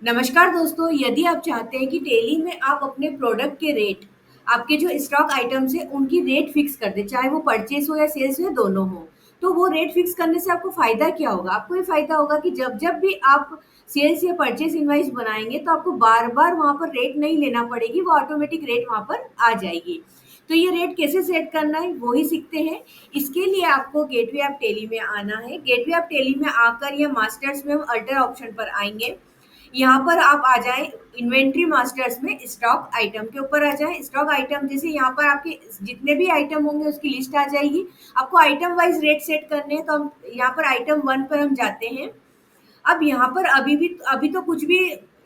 नमस्कार दोस्तों, यदि आप चाहते हैं कि टेली में आप अपने प्रोडक्ट के रेट, आपके जो स्टॉक आइटम्स हैं, उनकी रेट फिक्स कर दें, चाहे वो परचेज़ हो या सेल्स हो या दोनों हो। तो वो रेट फिक्स करने से आपको फ़ायदा क्या होगा? आपको ये फ़ायदा होगा कि जब-जब भी आप सेल्स या परचेज़ इनवॉइस बनाएँगे, तो आपको बार-बार वहाँ पर रेट नहीं लेना पड़ेगी, वो ऑटोमेटिक रेट वहाँ पर आ जाएगी। तो ये रेट कैसे सेट करना है, वो ही सीखते हैं। इसके लिए आपको गेटवे ऑफ टेली में आना है। गेटवे ऑफ टेली में आकर या मास्टर्स में हम अल्टर ऑप्शन पर आएँगे। यहाँ पर आप आ जाएँ इन्वेंट्री मास्टर्स में स्टॉक आइटम के ऊपर आ जाएँ। स्टॉक आइटम जैसे यहाँ पर आपके जितने भी आइटम होंगे उसकी लिस्ट आ जाएगी। आपको आइटम वाइज़ रेट सेट करने हैं, तो हम यहाँ पर आइटम 1 पर हम जाते हैं। अब यहाँ पर अभी तो कुछ भी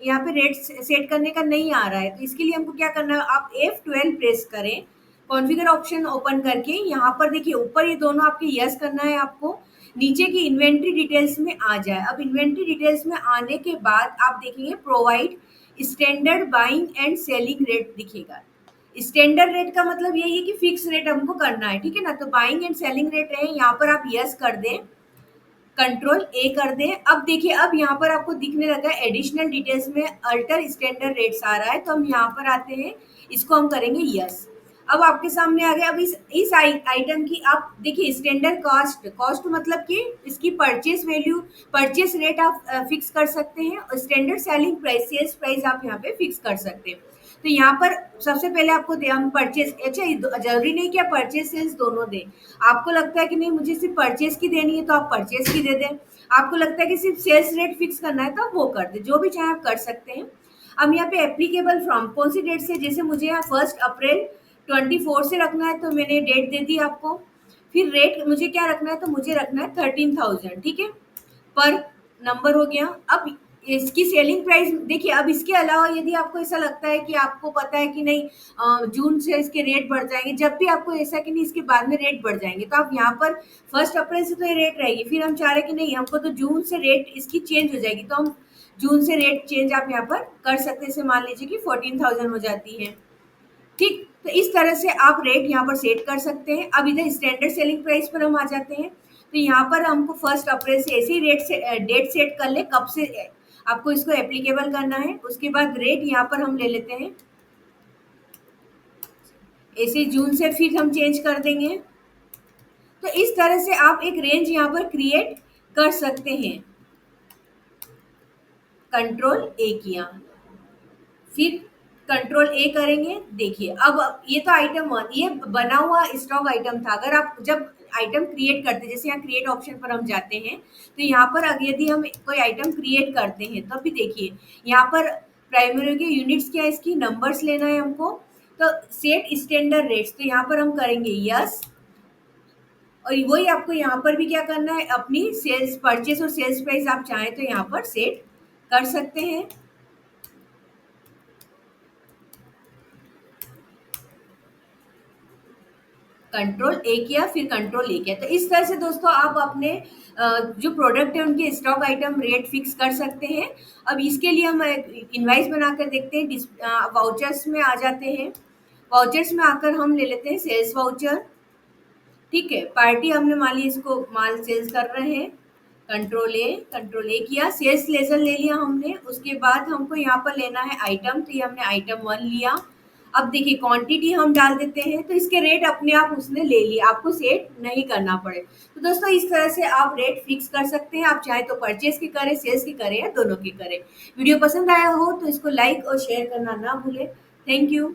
यहाँ पे रेट सेट करने का नहीं आ रहा है, तो इसके लिए हमको क्या करना है, आप F12 प्रेस करें, कॉन्फ़िगर ऑप्शन ओपन करके यहाँ पर देखिए ऊपर ये दोनों आपके यस करना है आपको, नीचे की इन्वेंट्री डिटेल्स में आ जाए। अब इन्वेंट्री डिटेल्स में आने के बाद आप देखेंगे provide standard buying and selling rate दिखेगा। स्टैंडर्ड रेट का मतलब यही है कि फिक्स रेट हमको करना है, ठीक है ना? तो बाइंग एंड सेलिंग रेट है, यहाँ पर आप यस कर दें, कंट्रोल ए कर दें। अब देखिए अब यहाँ पर आपको दिखने लगा है एडिशनल डिटेल्स में अल्टर स्टैंडर्ड रेट्स आ रहा है, तो हम यहाँ पर आते हैं, इसको हम करेंगे यस। अब आपके सामने आ गया। अब इस आइटम की आप देखिए स्टैंडर्ड कॉस्ट, कॉस्ट मतलब कि इसकी परचेस वैल्यू, परचेस रेट आप फिक्स कर सकते हैं, और standard selling price, sales price आप यहाँ पे फिक्स कर सकते हैं। तो यहाँ पर सबसे पहले आपको हम परचेस, अच्छा जरूरी नहीं कि आप परचेस सेल्स दोनों दें। आपको लगता है कि नहीं मुझे सिर्फ परचेस की देनी है, तो आप परचेस की दे दें। आपको लगता है कि सिर्फ सेल्स रेट फिक्स करना है, तो आप वो कर दें, जो भी चाहे आप कर सकते हैं। अब यहाँ पे एप्लीकेबल फ्रॉम कौन सी डेट से, जैसे मुझे यहाँ 1 अप्रैल 24 से रखना है, तो मैंने डेट दे दी आपको। फिर रेट मुझे क्या रखना है, तो मुझे रखना है 13,000, ठीक है, पर नंबर हो गया। अब इसकी सेलिंग प्राइस देखिए। अब इसके अलावा यदि आपको ऐसा लगता है कि आपको पता है कि नहीं जून से इसके रेट बढ़ जाएंगे, जब भी आपको ऐसा कि नहीं इसके बाद में रेट बढ़ जाएंगे, तो आप यहाँ पर 1 अप्रैल से तो ये रेट रहेगी, फिर हम चाह रहे हैं कि नहीं हमको तो जून से रेट इसकी चेंज हो जाएगी, तो हम जून से रेट चेंज आप यहाँ पर कर सकते हैं। जैसे मान लीजिए कि 14,000 हो जाती है, ठीक। तो इस तरह से आप रेट यहाँ पर सेट कर सकते हैं। अब इधर स्टैंडर्ड सेलिंग प्राइस पर हम आ जाते हैं, तो यहाँ पर हमको 1 अप्रैल से ऐसे ही रेट से डेट सेट कर ले कब से आपको इसको एप्लीकेबल करना है। उसके बाद रेट यहाँ पर हम ले लेते हैं ऐसे जून से, फिर हम चेंज कर देंगे। तो इस तरह से आप एक रेंज यहाँ पर क्रिएट कर सकते हैं। कंट्रोल ए किया, फिर कंट्रोल ए करेंगे। देखिए अब ये तो आइटम 1, ये बना हुआ स्टॉक आइटम था। अगर आप जब आइटम क्रिएट करते हैं, जैसे यहाँ क्रिएट ऑप्शन पर हम जाते हैं, तो यहाँ पर यदि हम कोई आइटम क्रिएट करते हैं, तो अभी देखिए यहाँ पर प्राइमरी के यूनिट्स क्या है, इसकी नंबर्स लेना है हमको। तो सेट स्टैंडर्ड रेट्स, तो यहाँ पर हम करेंगे यस। और वही आपको यहाँ पर भी क्या करना है, अपनी सेल्स, परचेस और सेल्स प्राइस आप चाहें तो यहाँ पर सेट कर सकते हैं। कंट्रोल ए किया, फिर कंट्रोल ए किया। तो इस तरह से दोस्तों आप अपने जो प्रोडक्ट है उनके स्टॉक आइटम रेट फिक्स कर सकते हैं। अब इसके लिए हम इनवाइस बनाकर देखते हैं। वाउचर्स में आ जाते हैं। वाउचर्स में आकर हम ले लेते हैं सेल्स वाउचर, ठीक है। पार्टी हमने मान ली इसको माल सेल्स कर रहे हैं, कंट्रोल ए किया, सेल्स लेजर ले लिया हमने। उसके बाद हमको यहाँ पर लेना है आइटम, तो ये हमने आइटम 1 लिया। अब देखिए क्वांटिटी हम डाल देते हैं, तो इसके रेट अपने आप उसने ले लिए, आपको सेट नहीं करना पड़े। तो दोस्तों इस तरह से आप रेट फिक्स कर सकते हैं। आप चाहे तो परचेज के करें, सेल्स के करें, या दोनों के करें। वीडियो पसंद आया हो तो इसको लाइक और शेयर करना ना भूलें। Thank you.